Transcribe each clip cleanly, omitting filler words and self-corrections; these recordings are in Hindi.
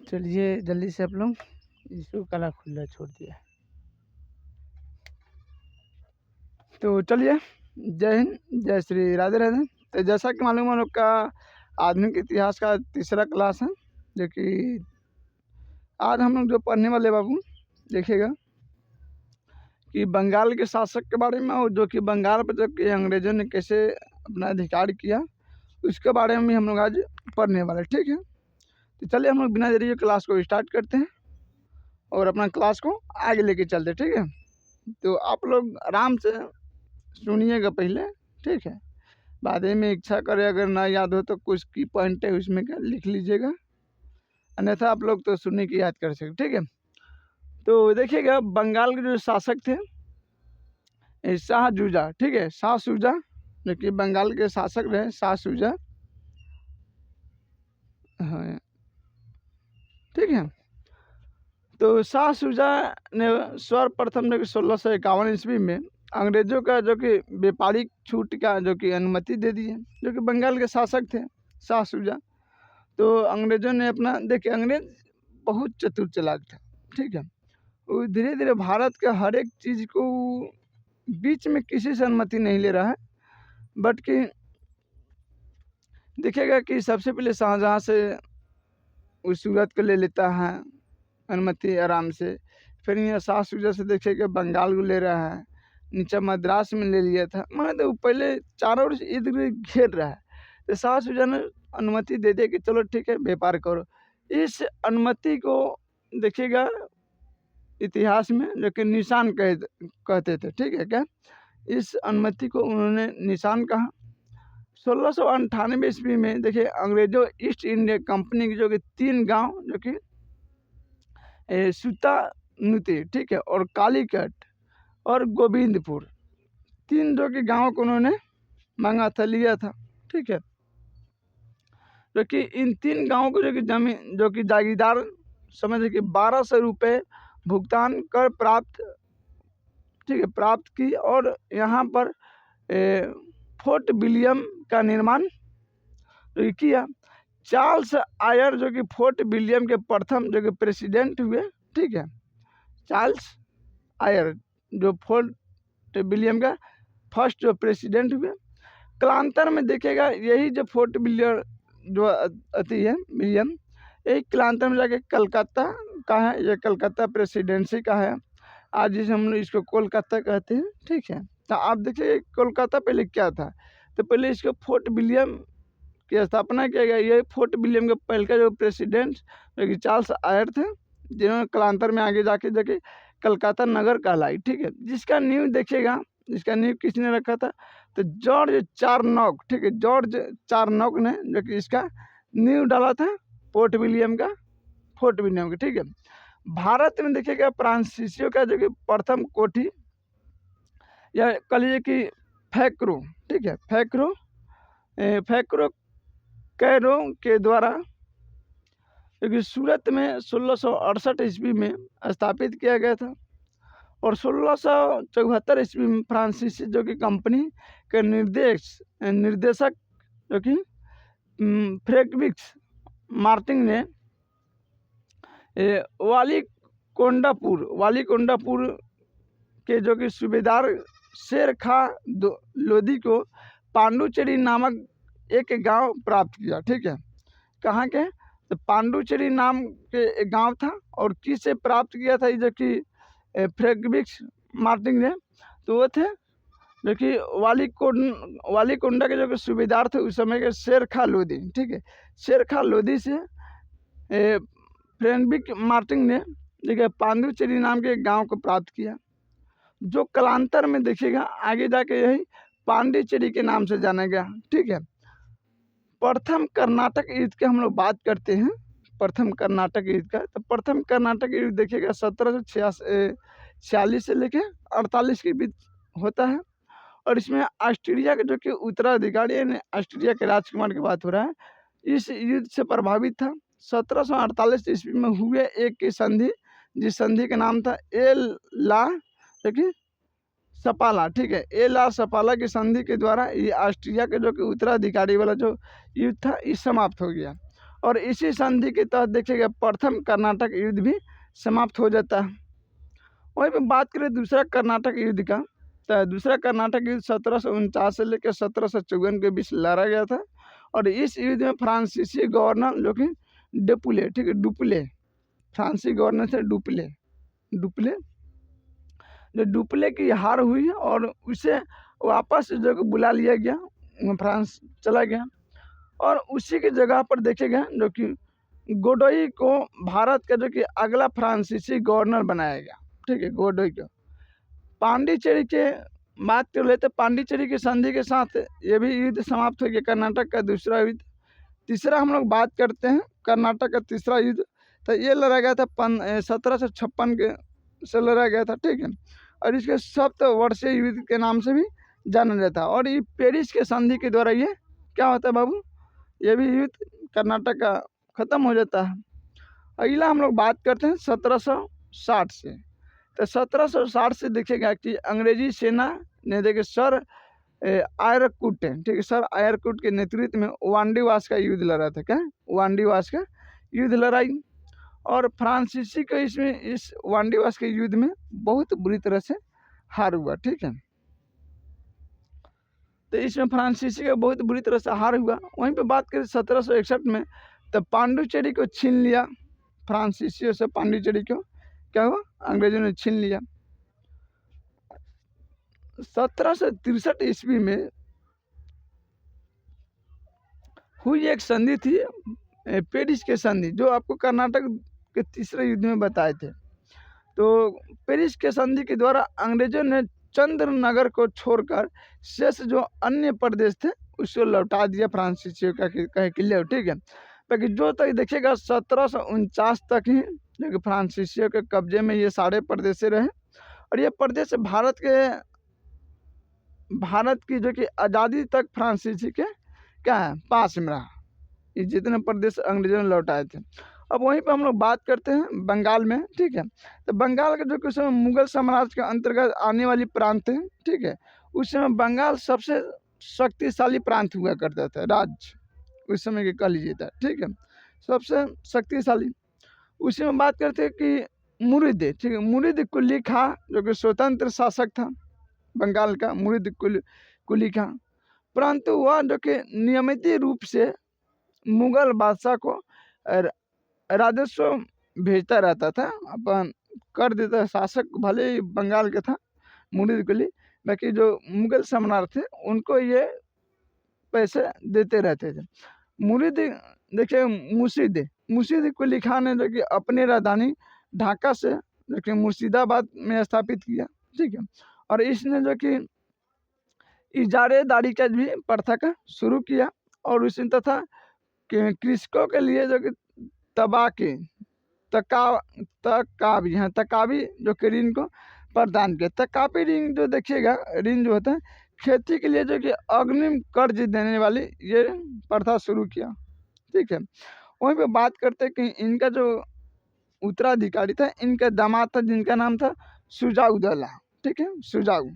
चलिए जल्दी से आप लोग इसको कला खुला छोड़ दिया। तो चलिए, जय हिंद, जय श्री राधे राधे। तो जैसा कि मालूम हम लोग का आधुनिक इतिहास का तीसरा क्लास है, जो कि आज हम लोग जो पढ़ने वाले बाबू देखिएगा कि बंगाल के शासक के बारे में, और जो कि बंगाल पर जब कि अंग्रेज़ों ने कैसे अपना अधिकार किया उसके बारे में भी हम लोग आज पढ़ने वाले, ठीक है। तो चलिए हम लोग बिना देरी क्लास को स्टार्ट करते हैं और अपना क्लास को आगे लेके चलते हैं, ठीक है। तो आप लोग आराम से सुनिएगा पहले, ठीक है। बाद में इच्छा करे अगर ना याद हो तो कुछ की पॉइंट है उसमें का लिख लीजिएगा, अन्यथा आप लोग तो सुनने की याद कर सकते, ठीक है। तो देखिएगा बंगाल के जो शासक थे शाह शुजा, ठीक है, शाह शुजा, जो कि बंगाल के शासक रहे शाह शुजा, हाँ ठीक है। तो शाह शुजा ने सर्वप्रथम जो कि 1651 ईस्वी में अंग्रेजों का जो कि व्यापारिक छूट का जो कि अनुमति दे दी है, जो कि बंगाल के शासक थे शाह शुजा। तो अंग्रेजों ने अपना, देखिए अंग्रेज बहुत चतुर चालाक था, ठीक है। वो धीरे धीरे भारत के हर एक चीज़ को बीच में किसी से अनुमति नहीं ले रहा है, बट कि देखिएगा कि सबसे पहले शाहजहाँ से उस सूरत को ले लेता है अनुमति आराम से, फिर यहाँ शाह शुजा से देखिएगा बंगाल को ले रहा है, नीचे मद्रास में ले लिया था, मतलब तो पहले चारों ओर से इर्द गिर्द घेर रहा है। तो शाह शुजा ने अनुमति दे दिया कि चलो ठीक है व्यापार करो। इस अनुमति को देखिएगा इतिहास में जो कि निशान कहते थे, ठीक है क्या, इस अनुमति को उन्होंने निशान कहा। 1698 ईस्वी में देखिए अंग्रेजों ईस्ट इंडिया कंपनी की जो कि 3 गांव जो कि सुतानुती, ठीक है, और कालीकट और गोविंदपुर, 3 जो कि गाँव को उन्होंने मांगा था, लिया था, ठीक है। जो कि इन 3 गाँवों को जो कि जमीन जो कि जागीरदार समझे कि 1200 रुपये भुगतान कर प्राप्त, ठीक है, प्राप्त की, और यहाँ पर फोर्ट विलियम का निर्माण किया। चार्ल्स आयर जो कि फोर्ट विलियम के प्रथम जो कि प्रेसिडेंट हुए, ठीक है, चार्ल्स आयर जो फोर्ट विलियम का फर्स्ट जो प्रेसिडेंट हुए। कालांतर में देखिएगा यही जो फोर्ट विलियम जो अति है विलियम, यही कालांतर में जाके कलकत्ता का है, ये कलकत्ता प्रेसिडेंसी का है, आज जिसे हम लोग इसको कोलकाता कहते हैं, ठीक है। तो आप देखिए कोलकाता पहले क्या था, तो पहले इसको फोर्ट विलियम की स्थापना किया गया। ये फोर्ट विलियम के पहले का जो प्रेसिडेंट जो कि चार्ल्स आयर थे, जिन्होंने कालांतर में आगे जाके जाके कलकत्ता नगर कहलाई, ठीक है। जिसका नींव देखिएगा, जिसका नींव किसने रखा था, तो जॉर्ज चारनॉक, ठीक है, जॉर्ज चारनॉक ने जो कि इसका नींव डाला था फोर्ट विलियम का, फोर्ट विलियम का, ठीक है। भारत में देखिएगा फ्रांसीसियों का जो कि प्रथम कोठी या कह लीजिए कि फैक्रो, ठीक है, फैक्रो कैरो के द्वारा क्योंकि सूरत में 1668 ईस्वी में स्थापित किया गया था, और 1674 ईस्वी में फ्रांसीसी जो कि कंपनी के निर्देशक जो कि फ्रेडरिक मार्टिन ने वालीकोंडापुर के जो कि सूबेदार शेर खां लोधी को पांडुचेरी नामक एक गांव प्राप्त किया, ठीक है। कहाँ के, तो पांडुचेरी नाम के एक गांव था, और किससे प्राप्त किया था, जो कि फ्रेडरिक मार्टिन ने, तो वो थे जो कि वालीकोंडा के जो कि सूबेदार थे उस समय के शेर खां लोधी, ठीक है। शेर खां लोधी से फ्रेडरिक मार्टिन ने देखिए पांडुचेरी नाम के एक गाँव को प्राप्त किया, जो कालांतर में देखिएगा आगे जाके यही पांडिचेरी के नाम से जाना गया, ठीक है। प्रथम कर्नाटक युद्ध की हम लोग बात करते हैं, प्रथम कर्नाटक युद्ध का, तो प्रथम कर्नाटक युद्ध देखिएगा 1746 से लेके 48 के बीच होता है, और इसमें ऑस्ट्रिया के जो कि उत्तराधिकारी यानी ऑस्ट्रिया के राजकुमार की बात हो रहा है, इस युद्ध से प्रभावित था। 1748 ईस्वी में हुए एक की संधि, जिस संधि का नाम था एल ला जो कि सपाला, ठीक है, ए ला सपाला की संधि के द्वारा ये ऑस्ट्रिया के जो कि उत्तराधिकारी वाला जो युद्ध था ये समाप्त हो गया। और इसी संधि के तहत देखिएगा प्रथम कर्नाटक युद्ध भी समाप्त हो जाता है। वहीं पे बात करें दूसरा कर्नाटक युद्ध का, तो दूसरा कर्नाटक युद्ध 1749 से लेकर 1754 के बीच लड़ा गया था। और इस युद्ध में फ्रांसीसी गवर्नर जो कि डुप्ले, ठीक है, डुप्ले, फ्रांसीसी गवर्नर से डुप्ले जो डुप्ले की हार हुई और उसे वापस जो कि बुला लिया गया, फ्रांस चला गया। और उसी की जगह पर देखेगा जो कि गोडोई को भारत का जो कि अगला फ्रांसीसी गवर्नर बनाया गया, ठीक है, गोडोई को। पांडिचेरी के बात कर लेते, पांडिचेरी की संधि के साथ ये भी युद्ध समाप्त हो गया, कर्नाटक का दूसरा युद्ध। तीसरा हम लोग बात करते हैं कर्नाटक का तीसरा युद्ध, तो ये लड़ा गया था 1756 के से लड़ा गया था, ठीक है। और इसके सप्तवर्षीय युद्ध के नाम से भी जाना जाता है। और ये पेरिस के संधि के द्वारा ये क्या होता है बाबू, ये भी युद्ध कर्नाटक का खत्म हो जाता है। अगला हम लोग बात करते हैं 1760 से। तो 1760 से देखिएगा कि अंग्रेजी सेना ने देखिए सर आयरकुट, ठीक है, सर आयरकुट के नेतृत्व में वांडीवास का युद्ध लड़ा था। क्या, वांडीवास का युद्ध लड़ाई। और फ्रांसीसी को इसमें इस वांडीवास के युद्ध में बहुत बुरी तरह से हार हुआ, ठीक है। तो इसमें फ्रांसीसी का बहुत बुरी तरह से हार हुआ। वहीं पे बात करें 1761 में, तो पांडिचेरी को छीन लिया फ्रांसीसियों से। पांडिचेरी को क्या हुआ, अंग्रेजों ने छीन लिया। 1763 ईस्वी में हुई एक संधि थी, पेरिस के संधि, जो आपको कर्नाटक के तीसरे युद्ध में बताए थे। तो पेरिस के संधि के द्वारा अंग्रेजों ने चंद्रनगर को छोड़कर शेष जो अन्य प्रदेश थे उसको लौटा दिया फ्रांसीसियों का किले, ठीक है। बाकी जो तक देखिएगा 1749 तक ही जो कि फ्रांसीसियों के कब्जे में ये सारे प्रदेश रहे। और ये प्रदेश भारत की जो कि आज़ादी तक फ्रांसीसी के क्या है पास में रहा, ये जितने प्रदेश अंग्रेजों ने लौटाए थे। अब वहीं पर हम लोग बात करते हैं बंगाल में, ठीक है। तो बंगाल का जो कि उस समय मुगल साम्राज्य के अंतर्गत आने वाली प्रांत है, ठीक है। उस समय बंगाल सबसे शक्तिशाली प्रांत हुआ करता था, राज्य उस समय के कह लीजिए था, ठीक है, सबसे शक्तिशाली। उसी में बात करते हैं कि मुरिद, ठीक है, मुरिद कुली खां जो कि स्वतंत्र शासक था बंगाल का, मुरिद कुली खां। परंतु वह जो कि नियमित रूप से मुगल बादशाह को राजस्व भेजता रहता था, अपन कर देता। शासक भले ही बंगाल के था मुरिद कुली, बाकी जो मुगल सम्राट थे उनको ये पैसे देते रहते थे। मुरिद देखिए मुर्शिद कुली खान ने जो कि अपनी राजधानी ढाका से जो कि मुर्शिदाबाद में स्थापित किया, ठीक है। और इसने जो कि इजारेदारी का भी प्रथा का शुरू किया। और उसी तथा कृषकों के लिए जो कि तकावी जो कि ऋण को प्रदान किया। तकावी ऋण जो देखिएगा, ऋण जो होता है खेती के लिए जो कि अग्रिम कर्ज देने वाली ये प्रथा शुरू किया, ठीक है। वहीं पे बात करते हैं कि इनका जो उत्तराधिकारी था, इनका दामाद था जिनका नाम था शुजाउद्दौला, ठीक है, शुजाऊ।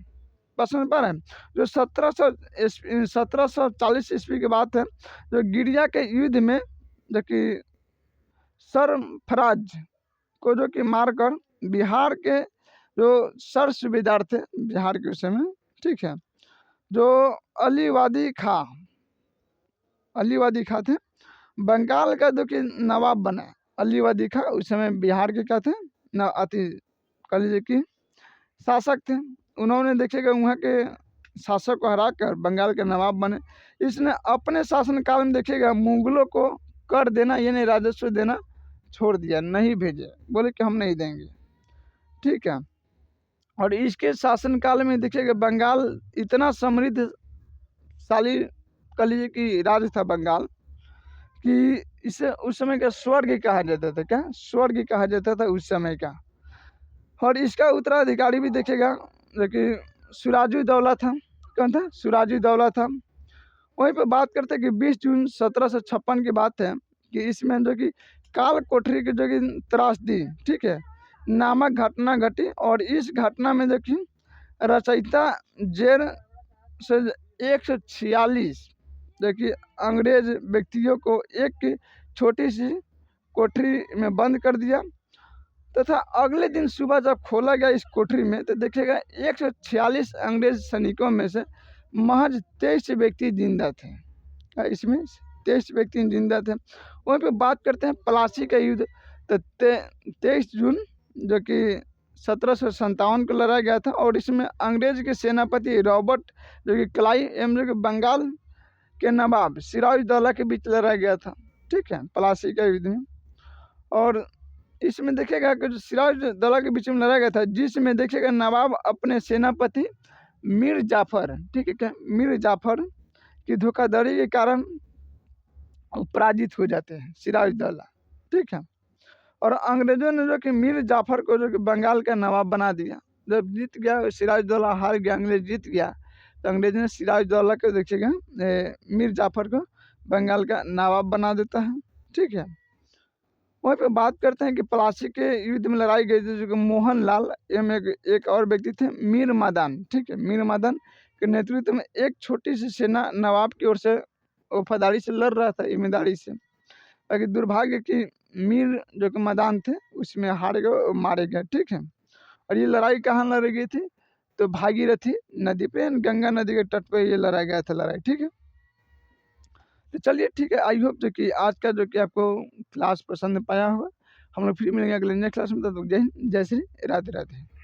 पसंद पर है जो 1740 ईस्वी की बात है, जो गिरिया के युद्ध में जो कि सरफराज को जो कि मारकर बिहार के जो सर सूबेदार थे बिहार के उस समय, ठीक है, जो अलीवादी खां थे, बंगाल का जो कि नवाब बना। अलीवादी खां उस समय बिहार के क्या थे, कह लीजिए कि शासक थे। उन्होंने देखिएगा वहाँ के शासक को हरा कर बंगाल के नवाब बने। इसने अपने शासनकाल में देखिएगा मुगलों को कर देना यानी राजस्व देना छोड़ दिया, नहीं भेजे, बोले कि हम नहीं देंगे, ठीक है। और इसके शासनकाल में देखिएगा बंगाल इतना समृद्धशाली कह लीजिए कि राज्य था बंगाल कि इसे उस समय का स्वर्ग कहा जाता था। क्या, स्वर्ग कहा जाता था उस समय का। और इसका उत्तराधिकारी भी देखिएगा जो कि सिराजुद्दौला था। कौन था, सिराजुद्दौला था। वहीं पर बात करते हैं कि 20 जून 1756 की बात है कि इसमें जो कि काल कोठरी की जो कि त्रासदी, ठीक है, नामक घटना घटी। और इस घटना में जो कि रचयिता जेर से 146 देखिए अंग्रेज व्यक्तियों को एक छोटी सी कोठरी में बंद कर दिया तथा अगले दिन सुबह जब खोला गया इस कोठरी में तो देखिएगा 146 अंग्रेज सैनिकों में से महज 23 व्यक्ति जिंदा थे। इसमें 23 व्यक्ति जिंदा थे। वहीं पे बात करते हैं प्लासी का युद्ध, तो 23 जून जो कि 1757 को लड़ा गया था और इसमें अंग्रेज के सेनापति रॉबर्ट जो कि क्लाई एवं जो कि बंगाल के नवाब सिराजुद्दौला के बीच लड़ा गया था, ठीक है, प्लासी का युद्ध में। और इसमें देखिएगा कि जो सिराजुद्दौला के बीच में लड़ा गया था, जिसमें देखिएगा नवाब अपने सेनापति मीर जाफर, ठीक है क्या, मीर जाफर की धोखाधड़ी के कारण पराजित हो जाते हैं सिराजुद्दौला, ठीक है। और अंग्रेजों ने जो कि मीर जाफर को जो कि बंगाल का नवाब बना दिया। जब जीत गया सिराजुद्दौला, हार गया, अंग्रेज जीत गया, तो अंग्रेजों ने सिराजुद्दौला को देखिएगा मीर जाफर को बंगाल का नवाब बना देता है, ठीक है। वहीं पे बात करते हैं कि प्लासी के युद्ध में लड़ाई गई थी जो कि मोहन लाल एवं एक और व्यक्ति थे मीर मदन, ठीक है, मीर मदन के नेतृत्व में एक छोटी सी सेना नवाब की ओर से वफादारी से लड़ रहा था, ईमानदारी से। लेकिन दुर्भाग्य कि मीर जो कि मदान थे उसमें हार गए, मारे गए, ठीक है। और ये लड़ाई कहाँ लड़ी गई थी, तो भागीरथी नदी पे, गंगा नदी के तट पे ये लड़ा गया था लड़ाई, ठीक है। तो चलिए ठीक है, आई होप जो कि आज का जो कि आपको क्लास पसंद पाया होगा। हम लोग फिर मिलेंगे अगले नेक्स्ट क्लास में, तब तक जय हिंद, जय श्री राधे राधे।